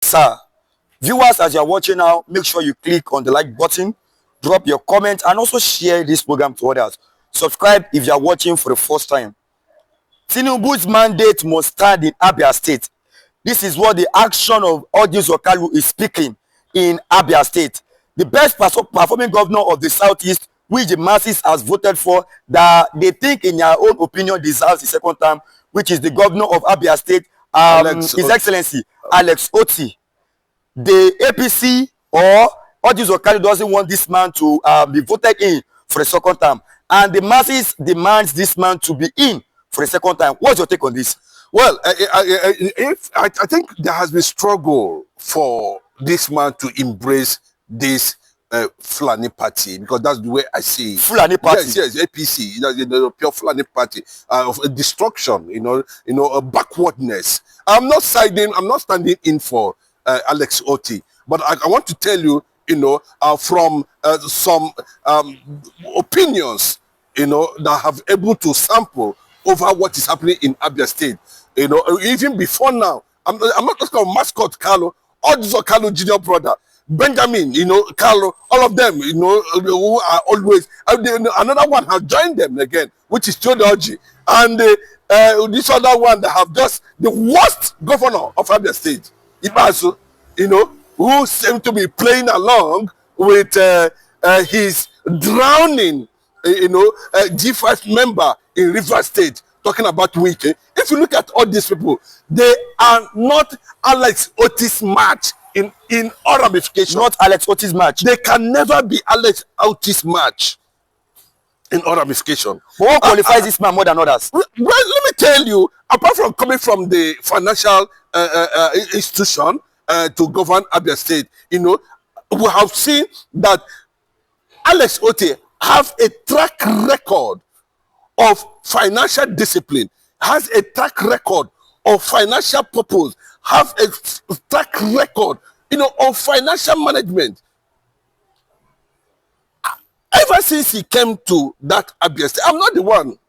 sir. Viewers, as you are watching now, make sure you click on the like button, drop your comment, and also share this program to others. Subscribe if you are watching for the first time. Tinubu's mandate must stand in Abia State. This is what the action of Otti is speaking in Abia State. The best performing governor of the Southeast, which the masses has voted for, that they think in their own opinion deserves the second term, which is the governor of Abia State, His Excellency Alex Otti. The APC or Otti doesn't want this man to be voted in for a second term, and the masses demands this man to be in for a second time. What's your take on this? Well, I think there has been struggle for this man to embrace this Fulani party, because that's the way I see it. Fulani party? Yes, APC, the pure Fulani party of destruction, backwardness. I'm not standing in for Alex Otti, but I want to tell you, from some opinions, that have able to sample over what is happening in Abia State. Even before now, I'm not talking about mascot Carlo, Otti Carlo junior brother, Benjamin, Carlo, all of them, who are always, another one has joined them again, which is Chodoji, and this other one that have just the worst governor of Abia State, Ibasu, who seem to be playing along with his drowning, G5 member in River State, talking about Wike. If you look at all these people, they are not Alex Otti's match in all ramifications. Not Alex Otti's match. They can never be Alex Otti's match in all ramifications. But what qualifies this man more than others? Well, let me tell you, apart from coming from the financial institution to govern Abia State, we have seen that Alex Otti have a track record of financial discipline, has a track record of financial purpose, have a track record, of financial management. Ever since he came to that Abia State, I'm not the one.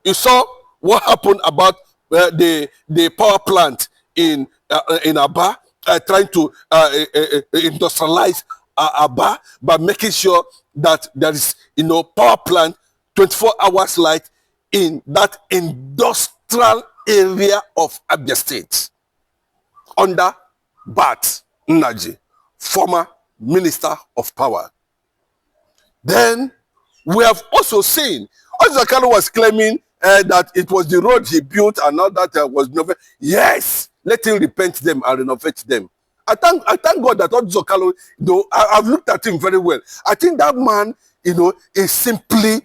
You saw what happened about the power plant in Abia, trying to industrialize Abia by making sure that there is, power plant 24 hours light in that industrial area of Abia State under Bat Nnaji, former Minister of Power. Then we have also seen Otti was claiming that it was the road he built and all that was never. Yes, let him repent them and renovate them. I thank God that Otti, though I've looked at him very well. I think that man, is simply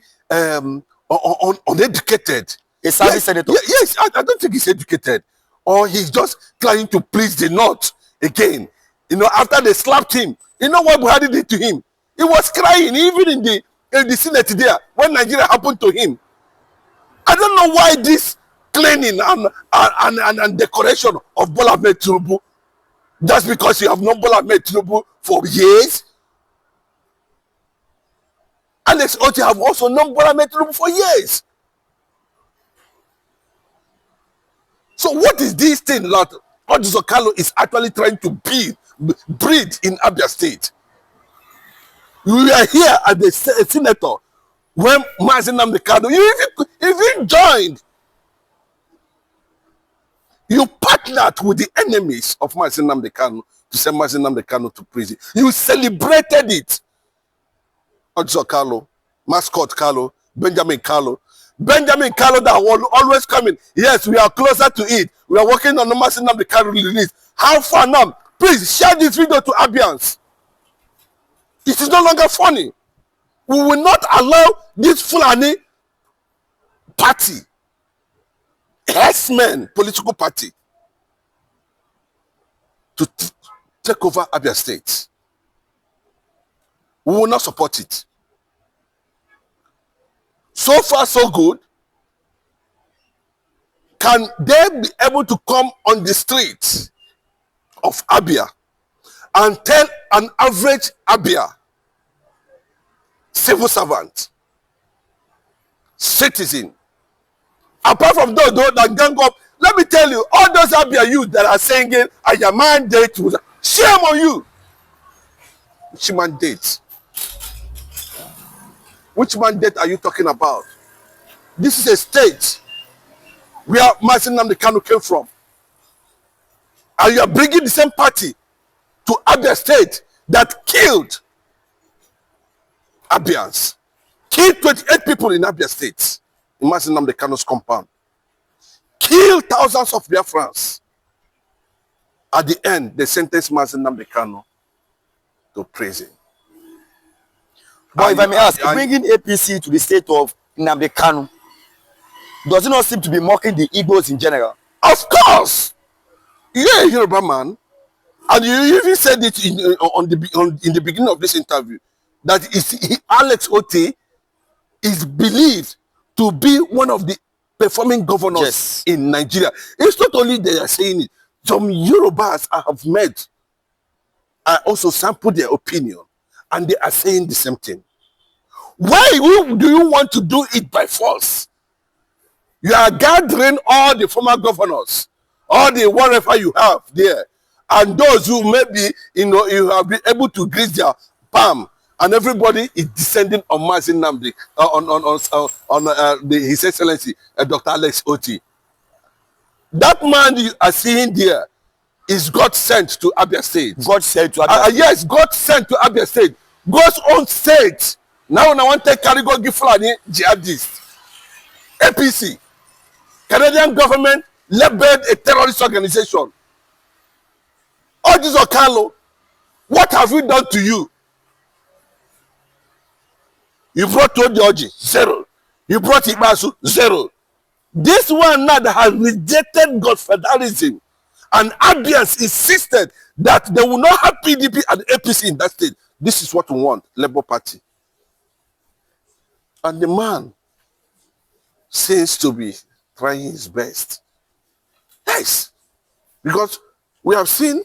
uneducated. A service senator? Yes, I don't think he's educated. Or he's just trying to please the North again. After they slapped him, what Buhari did to him? He was crying, even in the Senate there, when Nigeria happened to him. I don't know why this cleaning and decoration of Bola Ahmed Tinubu, just because you have known Bola Ahmed Tinubu for years. Alex Otti have also known Bola Ahmed Tinubu for years. So what is this thing that Otti is actually trying to breed in Abia State? We are here at the senator when nnamdikanu, you even joined. You partnered with the enemies of nnamdikanu to send nnamdikanu to prison. You celebrated it. Otti mascot Carlo, Benjamin Carlo that was always coming. Yes, we are closer to it. We are working on the nnamdikanu release. How far now? Please share this video to Abians. It is no longer funny. We will not allow this Fulani party, herdsmen political party, to take over Abia State. We will not support it. So far, so good. Can they be able to come on the streets of Abia and tell an average Abia civil servant, citizen, apart from those that gang up, Let me tell you, all those Abia youth that are singing, "I am mandate," shame on you. Which mandate? Which mandate are you talking about? This is a state where nnamdikanu came from. And you are bringing the same party to Abia State that killed Abians. Killed 28 people in Abia State. In nnamdikanu's compound. Killed thousands of Biafrans. At the end, they sentenced nnamdikanu to prison. But if I may ask, bringing APC to the state of Nnamdikanu, does it not seem to be mocking the Igbos in general? Of course! You're a Yoruba man, and you even said it in the beginning of this interview, that Alex Otti is believed to be one of the performing governors in Nigeria. It's not only they are saying it. Some Yorubas I have met, I also sampled their opinion, and they are saying the same thing. Why do you want to do it by force? You are gathering all the former governors, all the whatever you have there, and those who maybe you have been able to grease their palm, and everybody is descending on Mazin Nnamdi, on His Excellency Dr. Alex Otti. That man you are seeing there is God sent to Abia State. God sent to Abia State. Yes, God sent to Abia State. God's own state. Now I want to carry go give Fulani jihadists. APC. Canadian government labeled a terrorist organization. Otti Okalo, what have we done to you? You brought Oji, zero. You brought Ibasu, zero. This one now that has rejected Godfatherism, and Abians insisted that they will not have PDP and APC in that state. This is what we want, Labour Party. And the man seems to be trying his best. Yes. Because we have seen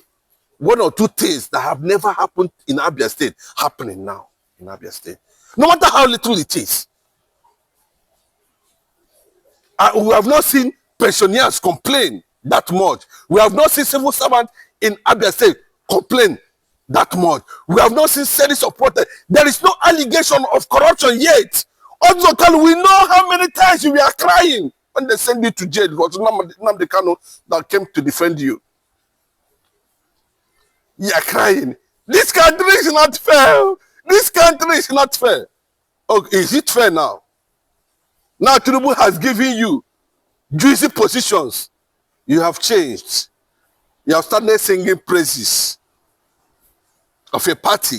one or two things that have never happened in Abia State happening now in Abia State. No matter how little it is. We have not seen pensioners complain that much. We have not seen civil servants in Abia State complain that much. We have not seen city supporters. There is no allegation of corruption yet. Also, we know how many times you were crying when they sent you to jail. It was Nnamdikanu that came to defend you. You are crying. This country is not fair. This country is not fair. Oh, is it fair now? Now Tinubu has given you juicy positions. You have changed. You have started singing praises of a party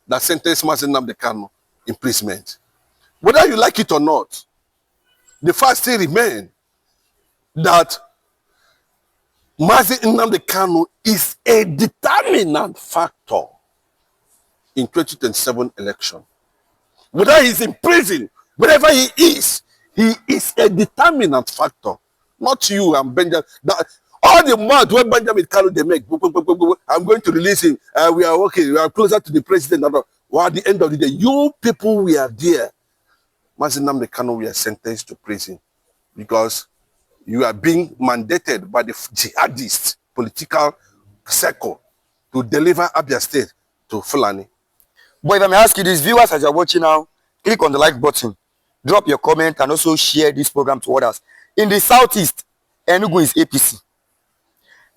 that sentenced nnamdikanu imprisonment. Whether you like it or not, the fact still remains that nnamdikanu is a determinant factor in 2027 election. Whether he's in prison, wherever he is a determinant factor. Not you and Benjamin. All the month when Benjamin Kanu they make, I'm going to release him. We are okay. We are closer to the president. Well, at the end of the day, you people we are there. nnamdikanu we are sentenced to prison because you are being mandated by the jihadist political circle to deliver Abia State to Fulani. But if I may ask you this, viewers as you're watching now, click on the like button, drop your comment, and also share this program to others. In the southeast, Enugu is APC,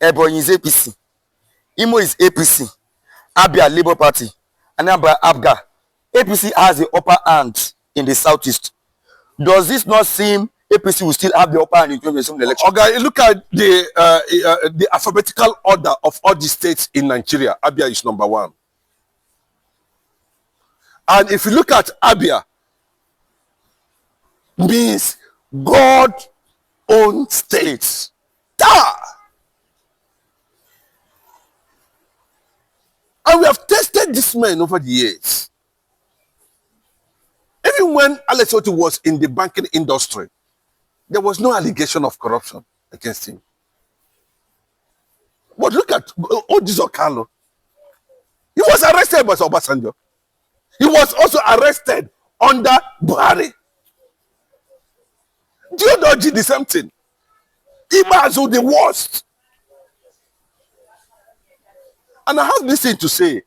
Ebonyi is APC, Imo is APC, Abia Labour Party, and Abga. APC has the upper hand in the southeast. Does this not seem APC will still have the upper hand in 2027 election? Okay, look at the alphabetical order of all the states in Nigeria. Abia is number 1. And if you look at Abia, means God-owned states. And we have tested this man over the years. Even when Alex Otti was in the banking industry, there was no allegation of corruption against him. But look at Otti Okalo. He was arrested by Obasanjo. He was also arrested under Buhari. Do you know the same thing? Ibazu the worst. And I have this thing to say,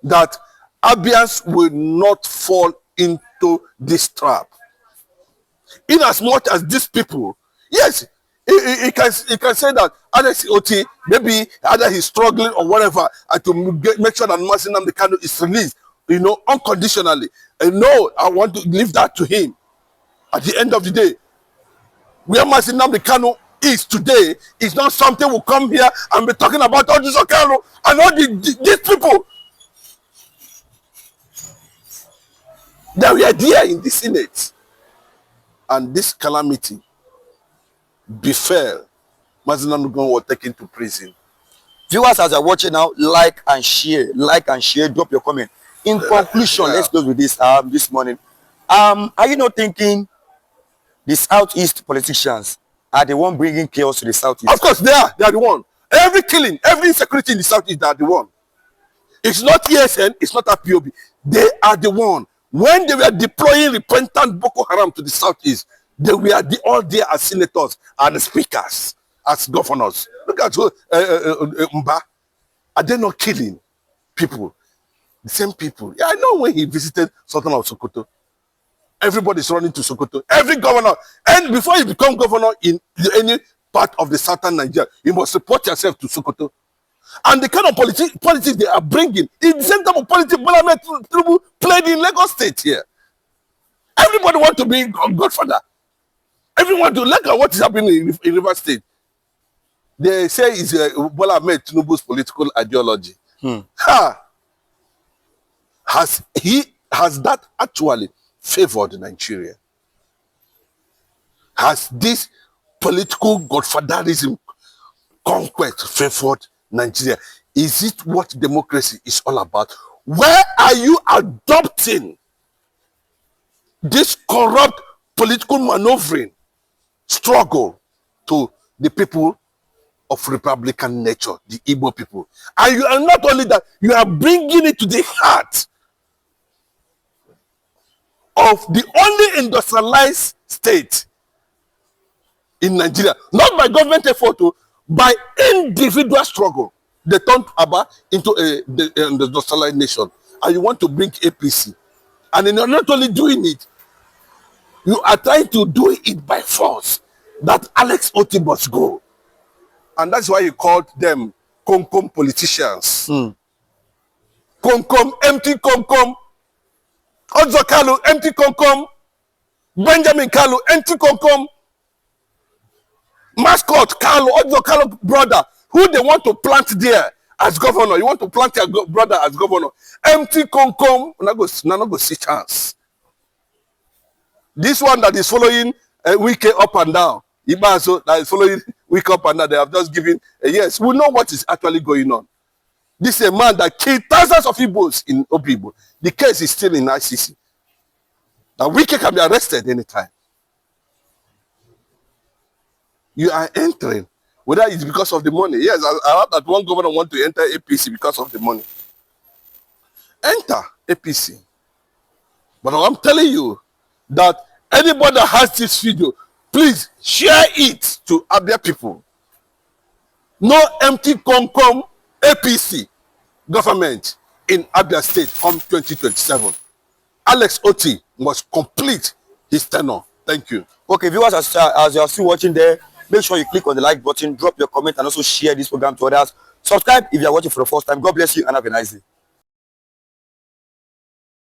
that Abians will not fall into this trap. In as much as these people, yes, he can say that Alex Otti, maybe either he's struggling or whatever, and to make sure that nnamdikanu is released, unconditionally. And no, I want to leave that to him. At the end of the day, where nnamdikanu is today is not something we'll come here and be talking about all this Okano and all these people. That we are there in the Senate. And this calamity befell. Nnamdikanu was taken to prison. Viewers, as you're watching now, like and share, drop your comment. In conclusion, let's close with this this morning. Are you not thinking the Southeast politicians are the one bringing chaos to the Southeast? Of course, they are the one. Every killing, every insecurity in the Southeast, they are the one. It's not ESN, it's not POB. They are the one. When they were deploying repentant Boko Haram to the Southeast, they were all there as senators and speakers, as governors. Look at Mba. Are they not killing people? The same people. Yeah, I know when he visited Sultan of Sokoto, everybody's running to Sokoto. Every governor. And before you become governor in any part of the southern Nigeria, you must report yourself to Sokoto. And the kind of politics they are bringing, is the same type of politics Tinubu played in Lagos State here. Everybody wants to be godfather. Everyone to look at what is happening in River State. They say it's Bola Ahmed Tinubu's political ideology. Has that actually favored Nigeria? Has this political godfatherism conquest favored Nigeria? Is it what democracy is all about? Where are you adopting this corrupt political maneuvering struggle to the people of Republican nature, the Igbo people? And you are not only that, you are bringing it to the heart of the only industrialized state in Nigeria, not by government effort, by individual struggle. They turned Abia into the industrialized nation. And you want to bring APC. And you're not only doing it, you are trying to do it by force. That Alex Otti must go. And that's why he called them Komkom politicians. Komkom, empty Komkom. Odzo Kalu, empty Komkom. Benjamin Kalu, empty Komkom. Mascot Kalu, Odzo Kalu brother, who they want to plant there as governor. You want to plant your brother as governor. Empty Komkom, not go see chance. This one that is following Wike up and down, Ibazo that is following Wike up and down, they have just given a yes. We know what is actually going on. This is a man that killed thousands of Igbos in Obibo. The case is still in ICC. Now Wike can be arrested anytime. You are entering, whether it's because of the money. Yes, I heard that one governor want to enter APC because of the money. Enter APC. But I'm telling you that anybody that has this video, please share it to Abia people. No empty Komkom APC government in Abia State come 2027. Alex Otti must complete his tenure. Thank you. Okay, viewers, as you are still watching there, make sure you click on the like button, drop your comment, and also share this program to others. Subscribe if you are watching for the first time. God bless you and have a nice day.